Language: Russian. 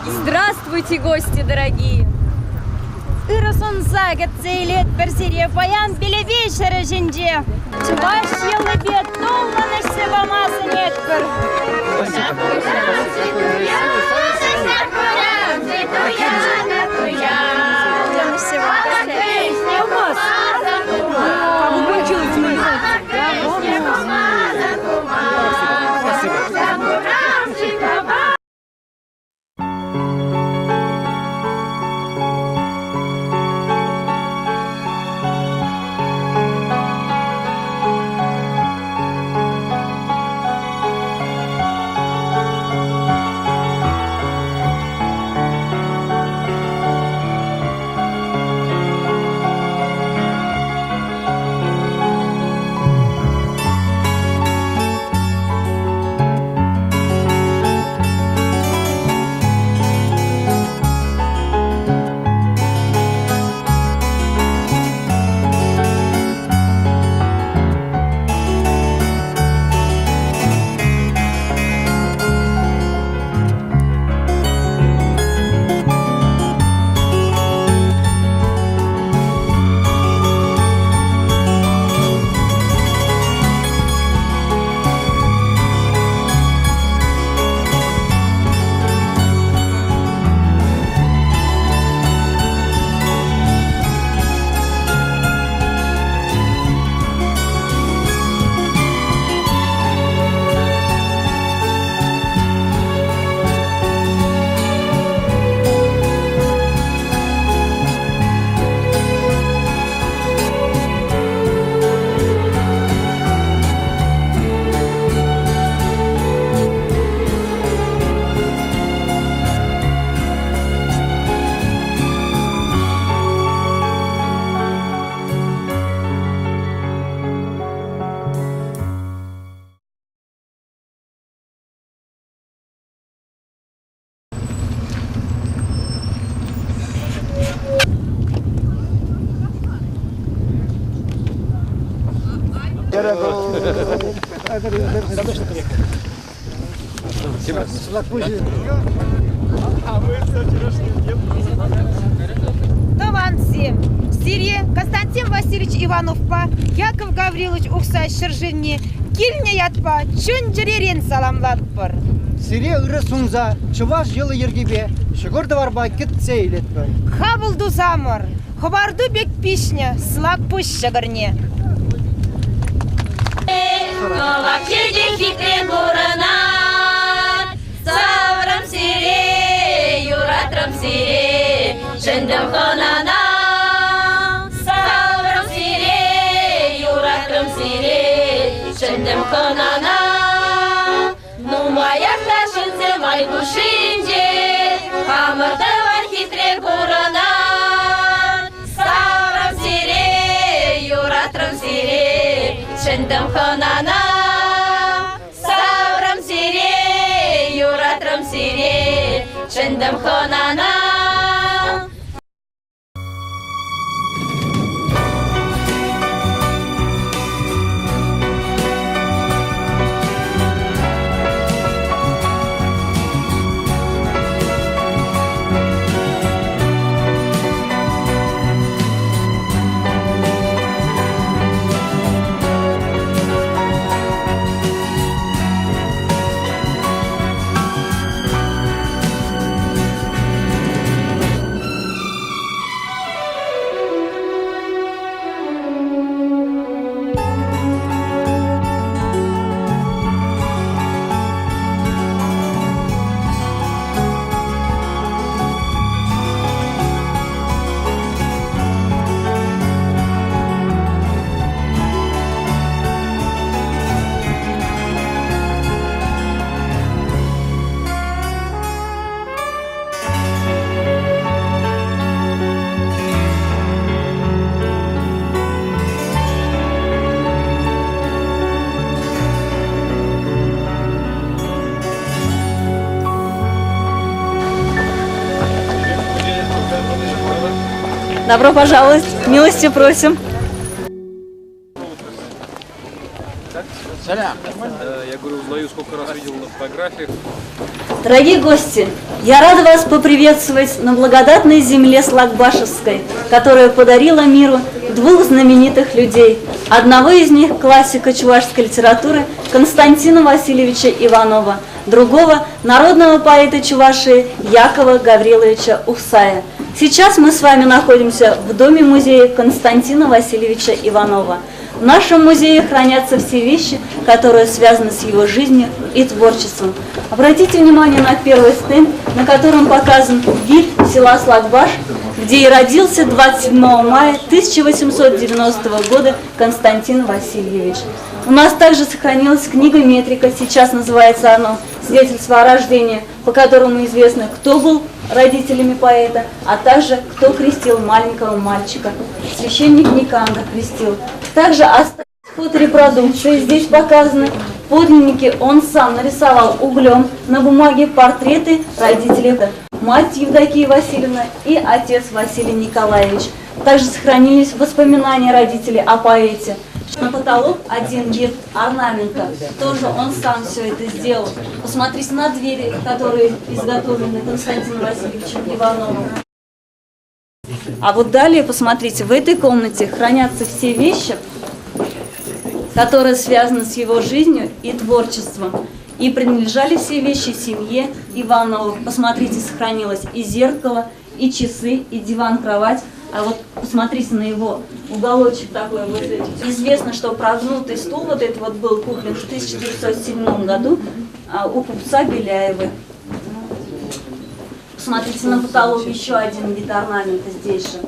Здравствуйте, гости дорогие! Ирасунса гатцейлет персерия паян биле вечера женде. Чуваш елы бед, толланы севамазы нетпер. Тованцы, Сирия, Константин Васильевич Ивановпа, Яков Гаврилович Ухсай Шыржинне, Кильня Ятпа, Чунджеререн саламлатпыр. Сирия ырысунза, Чуваш жылы ергебе, Шыгырды барба кетсе илетпі. Хабылду замыр, Хабарду бек пишня, Слак пуш шыгырне. Новак черден хитрен бурынан, Саврам сире, юратрам сире, Шындым хонана. Саврам сире, юратрам сире, Шындым хонана. Нумаякта шынзе май душинже, Хамырды бар хитрен бурынан, Саврам сире, юратрам сире, Шындым хонана. Саврам сире, юратрам сире, Шындым хонана. Добро пожаловать, милости просим. Я говорю, узнаю, сколько раз видел на фотографиях. Дорогие гости, я рада вас поприветствовать на благодатной земле Слагбашевской, которая подарила миру двух знаменитых людей. Одного из них классика чувашской литературы Константина Васильевича Иванова, другого народного поэта Чувашии Якова Гавриловича Ухсая. Сейчас мы с вами находимся в доме-музея Константина Васильевича Иванова. В нашем музее хранятся все вещи, которые связаны с его жизнью и творчеством. Обратите внимание на первый стенд, на котором показан гид села Слагбаш, где и родился 27 мая 1890 года Константин Васильевич. У нас также сохранилась книга метрика, сейчас называется оно «Свидетельство о рождении», по которому известно, кто был родителями поэта, а также кто крестил маленького мальчика. Священник Никандр крестил. Также остались фоторепродукции, здесь показаны подлинники, он сам нарисовал углем на бумаге портреты родителей. Мать Евдокия Васильевна и отец Василий Николаевич. Также сохранились воспоминания родителей о поэте. На потолок один вид орнамента, тоже он сам все это сделал. Посмотрите на двери, которые изготовлены Константином Васильевичем Ивановым. А вот далее, посмотрите, в этой комнате хранятся все вещи, которые связаны с его жизнью и творчеством. И принадлежали все вещи семье Ивановых. Посмотрите, сохранилось и зеркало, и часы, и диван-кровать. А вот посмотрите на его уголочек такой вот. Известно, что прогнутый стул вот этот вот был куплен в 1907 году у купца Беляевой. Посмотрите на потолок, еще один вид орнамента здесь же.